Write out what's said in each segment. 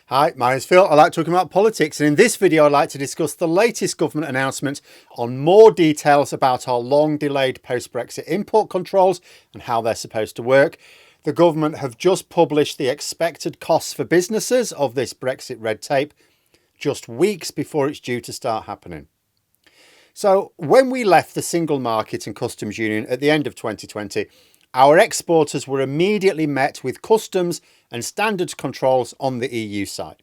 Hi, my name's Phil. I like talking about politics, and in this video I'd like to discuss the latest government announcement on more details about our long delayed post-Brexit import controls and how they're supposed to work. The government have just published the expected costs for businesses of this Brexit red tape just weeks before it's due to start happening. So when we left the single market and customs union at the end of 2020, our exporters were immediately met with customs and standards controls on the EU side.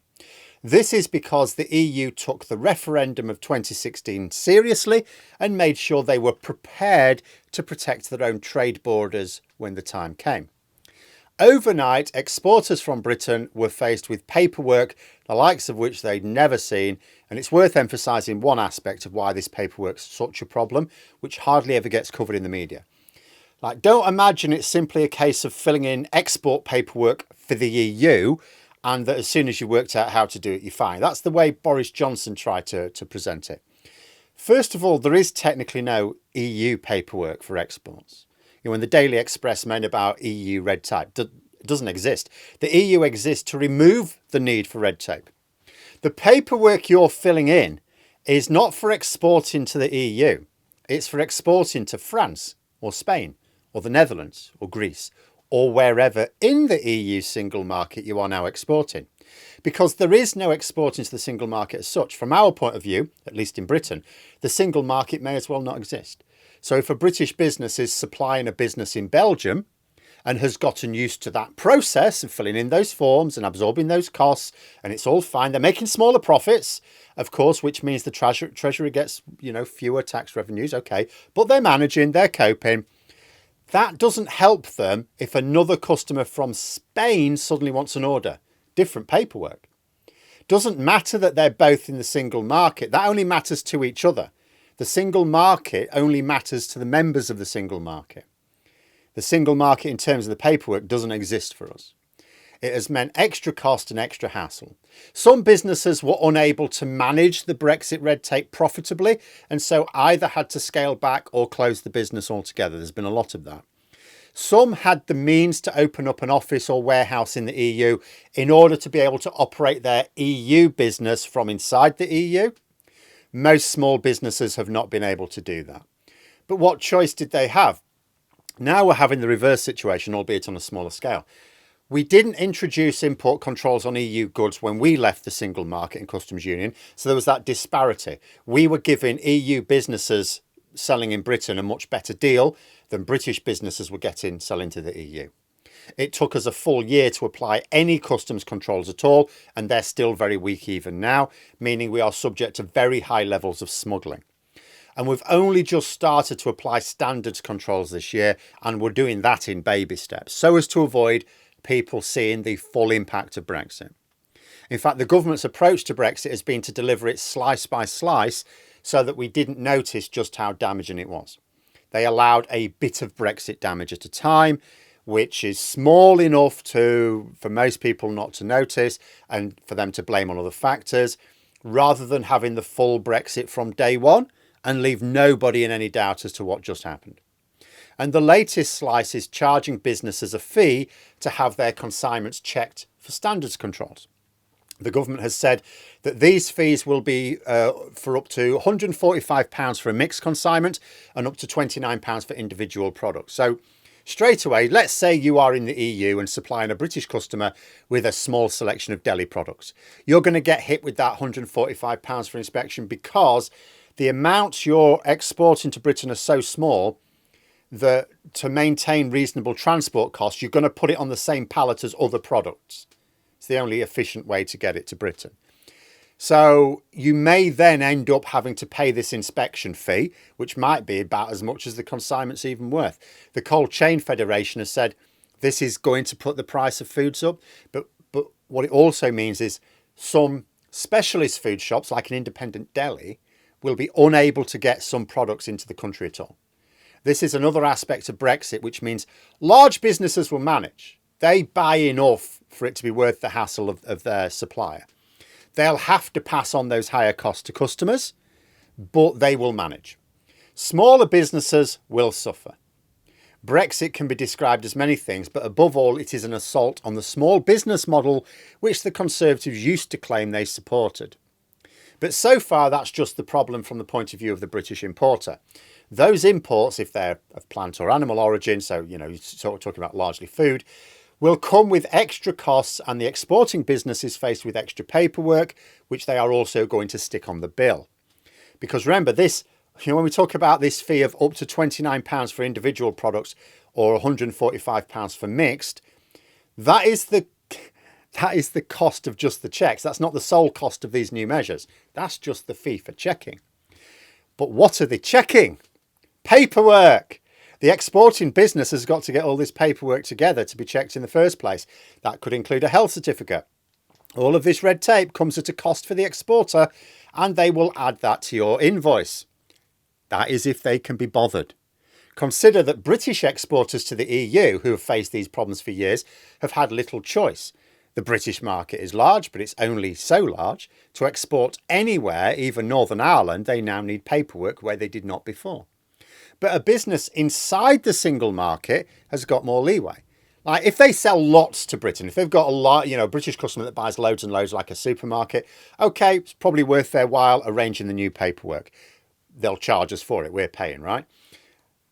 This is because the EU took the referendum of 2016 seriously and made sure they were prepared to protect their own trade borders when the time came. Overnight, exporters from Britain were faced with paperwork, the likes of which they'd never seen, and it's worth emphasising one aspect of why this paperwork's such a problem, which hardly ever gets covered in the media. Like, don't imagine it's simply a case of filling in export paperwork for the EU and that as soon as you worked out how to do it, you're fine. That's the way Boris Johnson tried to present it. First of all, there is technically no EU paperwork for exports. You know, when the Daily Express moaned about EU red tape, it doesn't exist. The EU exists to remove the need for red tape. The paperwork you're filling in is not for exporting to the EU. It's for exporting to France or Spain, or the Netherlands, or Greece, or wherever in the EU single market you are now exporting. Because there is no exporting to the single market as such. From our point of view, at least in Britain, the single market may as well not exist. So if a British business is supplying a business in Belgium and has gotten used to that process of filling in those forms and absorbing those costs, and it's all fine, they're making smaller profits, of course, which means the Treasury gets, fewer tax revenues, okay, but they're managing, they're coping. That doesn't help them if another customer from Spain suddenly wants an order. Different paperwork. Doesn't matter that they're both in the single market. That only matters to each other. The single market only matters to the members of the single market. The single market in terms of the paperwork doesn't exist for us. It has meant extra cost and extra hassle. Some businesses were unable to manage the Brexit red tape profitably and so either had to scale back or close the business altogether. There's been a lot of that. Some had the means to open up an office or warehouse in the EU in order to be able to operate their EU business from inside the EU. Most small businesses have not been able to do that. But what choice did they have? Now we're having the reverse situation, albeit on a smaller scale. We didn't introduce import controls on EU goods when we left the single market and customs union, so there was that disparity. We were giving EU businesses selling in Britain a much better deal than British businesses were getting selling to the EU. It took us a full year to apply any customs controls at all, and they're still very weak even now, meaning we are subject to very high levels of smuggling. And we've only just started to apply standards controls this year, and we're doing that in baby steps, so as to avoid people seeing the full impact of Brexit. In fact, the government's approach to Brexit has been to deliver it slice by slice so that we didn't notice just how damaging it was. They allowed a bit of Brexit damage at a time, which is small enough for most people not to notice and for them to blame on other factors, rather than having the full Brexit from day one and leave nobody in any doubt as to what just happened. And the latest slice is charging businesses a fee to have their consignments checked for standards controls. The government has said that these fees will be for up to £145 for a mixed consignment and up to £29 for individual products. So straight away, let's say you are in the EU and supplying a British customer with a small selection of deli products. You're going to get hit with that £145 for inspection because the amounts you're exporting to Britain are so small that to maintain reasonable transport costs, you're going to put it on the same pallet as other products. It's the only efficient way to get it to Britain. So you may then end up having to pay this inspection fee, which might be about as much as the consignment's even worth. The Cold Chain Federation has said this is going to put the price of foods up. But what it also means is some specialist food shops, like an independent deli, will be unable to get some products into the country at all. This is another aspect of Brexit, which means large businesses will manage. They buy enough for it to be worth the hassle of their supplier. They'll have to pass on those higher costs to customers, but they will manage. Smaller businesses will suffer. Brexit can be described as many things, but above all, it is an assault on the small business model which the Conservatives used to claim they supported. But so far, that's just the problem from the point of view of the British importer. Those imports, if they're of plant or animal origin, so, you're sort of talking about largely food, will come with extra costs, and the exporting business is faced with extra paperwork, which they are also going to stick on the bill. Because remember, this, when we talk about this fee of up to £29 for individual products or £145 for mixed, that is the cost of just the checks. That's not the sole cost of these new measures. That's just the fee for checking. But what are they checking? Paperwork. The exporting business has got to get all this paperwork together to be checked in the first place. That could include a health certificate. All of this red tape comes at a cost for the exporter, and they will add that to your invoice. That is if they can be bothered. Consider that British exporters to the EU, who have faced these problems for years, have had little choice. The British market is large, but it's only so large. To export anywhere, even Northern Ireland, they now need paperwork where they did not before. But a business inside the single market has got more leeway. Like if they sell lots to Britain, if they've got a lot, a British customer that buys loads and loads like a supermarket, okay, it's probably worth their while arranging the new paperwork. They'll charge us for it. We're paying, right?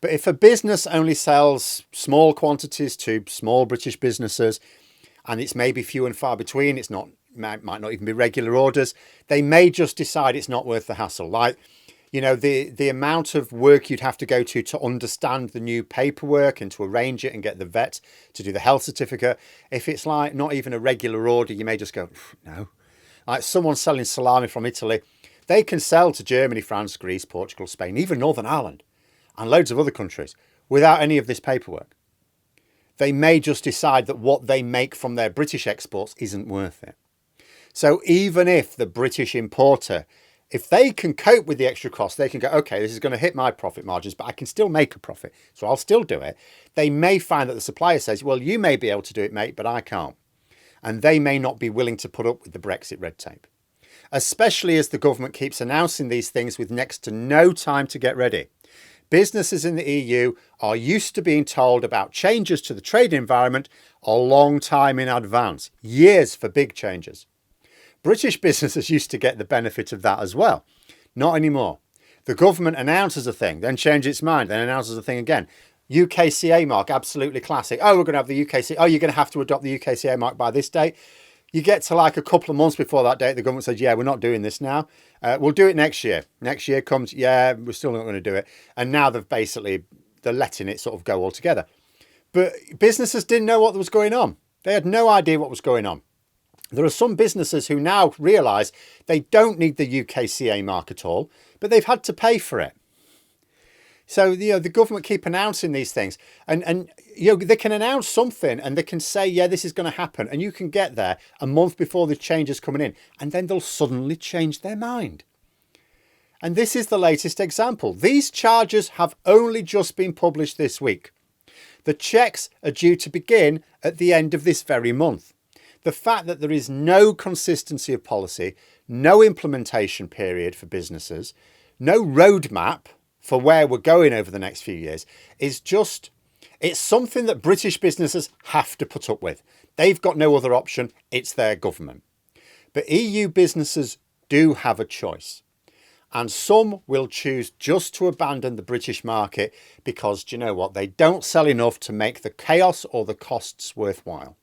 But if a business only sells small quantities to small British businesses, and it's maybe few and far between, might not even be regular orders, they may just decide it's not worth the hassle. Like, the amount of work you'd have to go to understand the new paperwork and to arrange it and get the vet to do the health certificate. If it's like not even a regular order, you may just go, no. Like someone selling salami from Italy, they can sell to Germany, France, Greece, Portugal, Spain, even Northern Ireland and loads of other countries without any of this paperwork. They may just decide that what they make from their British exports isn't worth it. So even if the British importer, if they can cope with the extra cost, they can go, okay, this is going to hit my profit margins, but I can still make a profit, so I'll still do it. They may find that the supplier says, well, you may be able to do it, mate, but I can't. And they may not be willing to put up with the Brexit red tape, especially as the government keeps announcing these things with next to no time to get ready. Businesses in the EU are used to being told about changes to the trade environment a long time in advance, years for big changes. British businesses used to get the benefit of that as well. Not anymore. The government announces a thing, then changes its mind, then announces a thing again. UKCA mark, absolutely classic. Oh, we're going to have the UKCA. Oh, you're going to have to adopt the UKCA mark by this date. You get to like a couple of months before that date, the government says, yeah, we're not doing this now. We'll do it next year. Next year comes, yeah, we're still not going to do it. And now they're letting it sort of go altogether. But businesses didn't know what was going on. They had no idea what was going on. There are some businesses who now realise they don't need the UKCA mark at all, but they've had to pay for it. So, the government keep announcing these things and they can announce something and they can say, yeah, this is going to happen. And you can get there a month before the change is coming in and then they'll suddenly change their mind. And this is the latest example. These charges have only just been published this week. The checks are due to begin at the end of this very month. The fact that there is no consistency of policy, no implementation period for businesses, no roadmap for where we're going over the next few years is it's something that British businesses have to put up with. They've got no other option. It's their government. But EU businesses do have a choice. And some will choose just to abandon the British market because, do you know what? They don't sell enough to make the chaos or the costs worthwhile.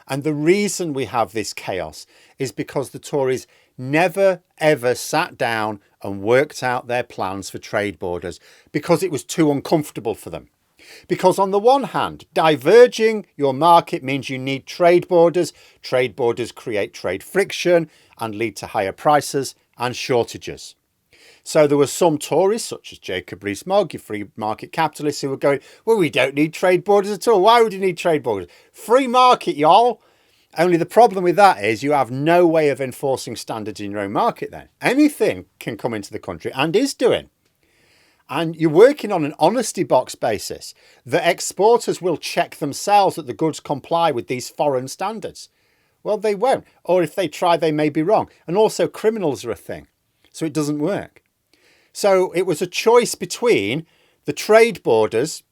And the reason we have this chaos is because the Tories never, ever sat down and worked out their plans for trade borders because it was too uncomfortable for them. Because on the one hand, diverging your market means you need trade borders. Trade borders create trade friction and lead to higher prices and shortages. So there were some Tories, such as Jacob Rees-Mogg, your free market capitalists, who were going, well, we don't need trade borders at all. Why would you need trade borders? Free market, y'all. Only the problem with that is you have no way of enforcing standards in your own market then. Anything can come into the country and is doing. And you're working on an honesty box basis. The exporters will check themselves that the goods comply with these foreign standards. Well, they won't. Or if they try, they may be wrong. And also criminals are a thing. So it doesn't work. So it was a choice between the trade borders,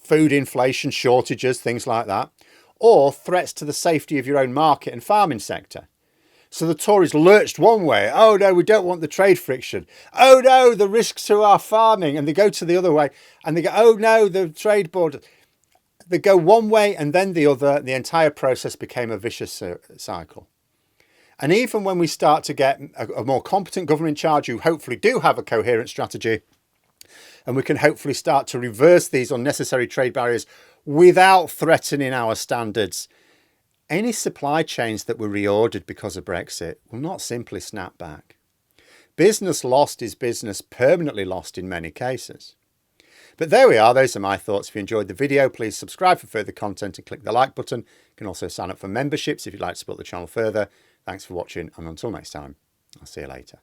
food inflation, shortages, things like that, or threats to the safety of your own market and farming sector. So the Tories lurched one way. Oh no, we don't want the trade friction. Oh no, the risks to our farming. And they go to the other way and they go, oh no, the trade board. They go one way and then the other. The entire process became a vicious cycle. And even when we start to get a more competent government in charge who hopefully do have a coherent strategy, and we can hopefully start to reverse these unnecessary trade barriers without threatening our standards, any supply chains that were reordered because of Brexit will not simply snap back. Business lost is business permanently lost in many cases. But there we are. Those are my thoughts. If you enjoyed the video, please subscribe for further content and click the like button. You can also sign up for memberships if you'd like to support the channel further. Thanks for watching, and until next time, I'll see you later.